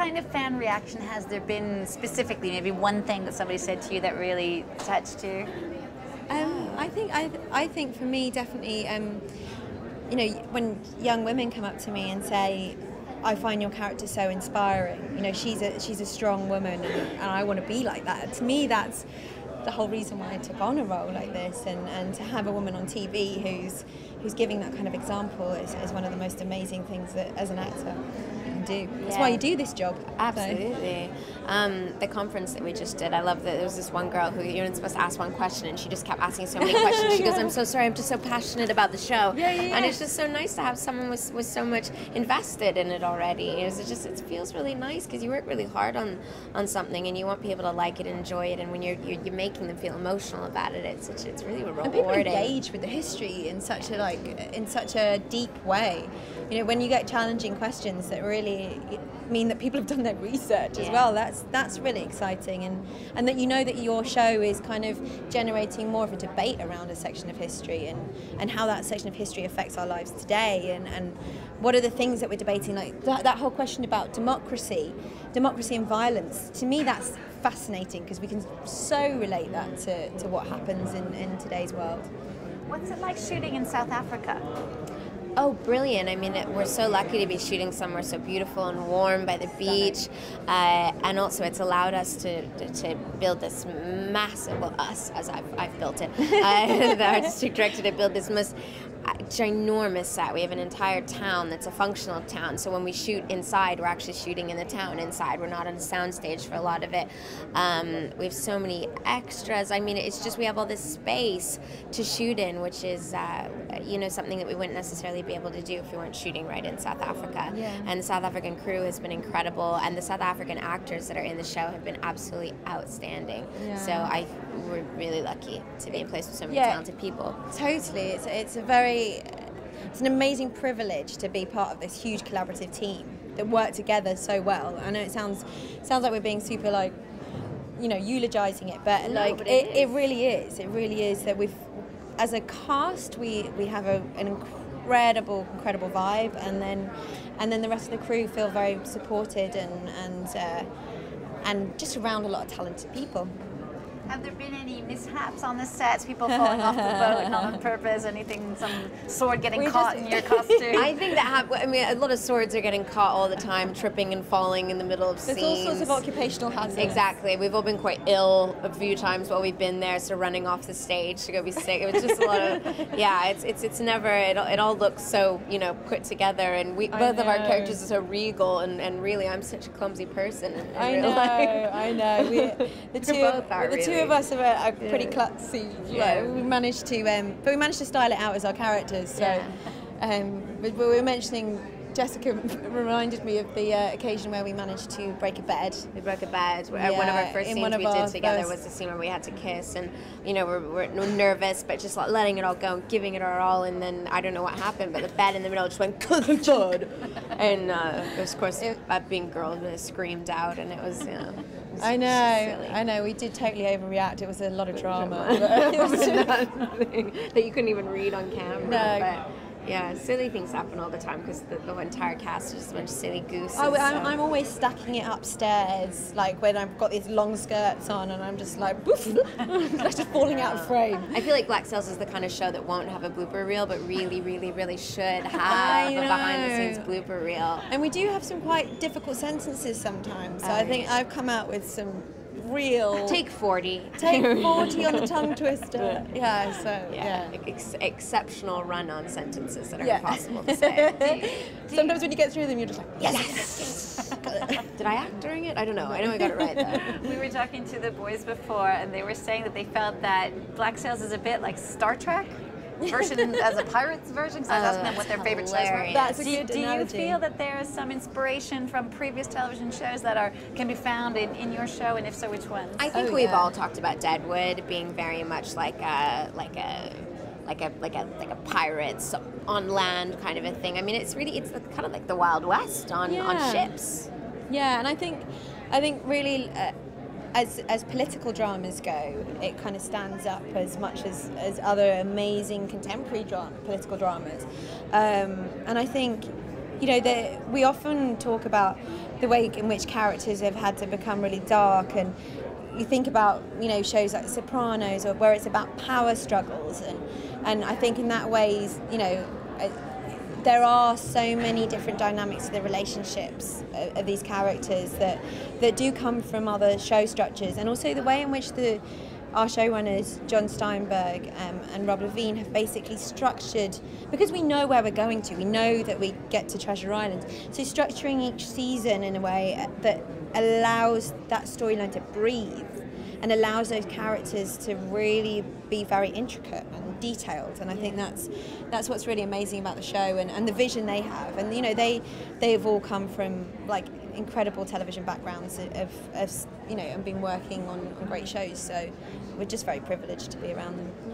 kind of fan reaction has there been specifically? Maybe one thing that somebody said to you that really touched you? I think for me, definitely, you know, when young women come up to me and say, I find your character so inspiring. You know, she's a strong woman, and I want to be like that. To me, that's the whole reason why I took on a role like this, and to have a woman on TV who's giving that kind of example is one of the most amazing things that as an actor you can do. That's why you do this job. Absolutely. The conference that we just did, I love that there was this one girl who you're not supposed to ask one question and she just kept asking so many questions. She goes, I'm so sorry, I'm just so passionate about the show. And it's just so nice to have someone with so much invested in it already. It feels really nice because you work really hard on something and you want people to like it and enjoy it, and when you're making them feel emotional about it, it's really rewarding. And people engage with the history in such a deep way. You know, when you get challenging questions that really mean that people have done their research as well, that's really exciting, and that you know that your show is kind of generating more of a debate around a section of history, and how that section of history affects our lives today, and what are the things that we're debating, like that whole question about democracy and violence. To me, that's fascinating because we can so relate that to what happens in today's world. What's it like shooting in South Africa? Oh, brilliant. I mean, we're so lucky to be shooting somewhere so beautiful and warm by the beach. And also it's allowed us to build this massive, well, us, as I've built it, the artistic director, to build this most ginormous set. We have an entire town that's a functional town, so when we shoot inside, we're actually shooting in the town inside. We're not on a soundstage for a lot of it. We have so many extras. I mean, it's just we have all this space to shoot in, which is you know, something that we wouldn't necessarily be able to do if we weren't shooing right in South Africa. And the South African crew has been incredible, and the South African actors that are in the show have been absolutely outstanding. So we're really lucky to be in a place with so many talented people. Totally. It's an amazing privilege to be part of this huge collaborative team that work together so well. I know it sounds like we're being super, like, you know, eulogizing it, but it really is. It really is that we've, as a cast, we have an incredible vibe, and then the rest of the crew feel very supported and just around a lot of talented people. Have there been any mishaps on the sets? People falling off the boat not on purpose? Anything? Some sword getting caught in your costume? I think that I mean, a lot of swords are getting caught all the time, tripping and falling in the middle of scenes. There's all sorts of occupational hazards. Exactly. We've all been quite ill a few times while we've been there, so running off the stage to go be sick. It was just a lot of it's never. It all looks so, you know, put together, and both of our characters are so regal, and really I'm such a clumsy person in real life. I know. The two of us are pretty klutzy. We managed to style it out as our characters. So, but we were mentioning, Jessica reminded me of the occasion where we managed to break a bed. We broke a bed. One of our first scenes we did together was the scene where we had to kiss, and you know we're nervous, but just like letting it all go, giving it our all, and then I don't know what happened, but the bed in the middle just went thud, and of course, being girls, we screamed out, and it was, you know. I know. We did totally overreact. It was a lot of drama. It was nothing that you couldn't even read on camera. No. But yeah, silly things happen all the time because the entire cast is just a bunch of silly gooses. I'm always stacking it upstairs, like when I've got these long skirts on, and I'm just like, poof, just falling out of frame. I feel like Black Sails is the kind of show that won't have a blooper reel, but really, really, really should have a behind-the-scenes blooper reel. And we do have some quite difficult sentences sometimes. So I think I've come out with some real... Take 40 on the tongue twister. Exceptional run-on sentences that are impossible to say. Sometimes when you get through them, you're just like, yes. Did I act during it? I don't know. I know I got it right though. We were talking to the boys before, and they were saying that they felt that Black Sails is a bit like Star Trek version as a pirate's version. So I was asking them what their favorite shows were. That's a good analogy. Do you feel that there is some inspiration from previous television shows that can be found in your show, and if so, which ones? I think we've all talked about Deadwood being very much like a pirates on land kind of a thing. I mean, it's kind of like the Wild West on ships. Yeah, and I think really. As political dramas go, it kind of stands up as much as other amazing contemporary political dramas. And I think, you know, we often talk about the way in which characters have had to become really dark, and you think about, you know, shows like Sopranos, or where it's about power struggles, and I think in that ways, you know, there are so many different dynamics to the relationships of these characters that do come from other show structures, and also the way in which our showrunners, John Steinberg and Rob Levine, have basically structured, because we know where we're going to, we know that we get to Treasure Island, so structuring each season in a way that allows that storyline to breathe and allows those characters to really be very intricate and detailed. And I think that's what's really amazing about the show, and the vision they have. And you know, they've all come from like incredible television backgrounds of you know, and been working on great shows. So we're just very privileged to be around them.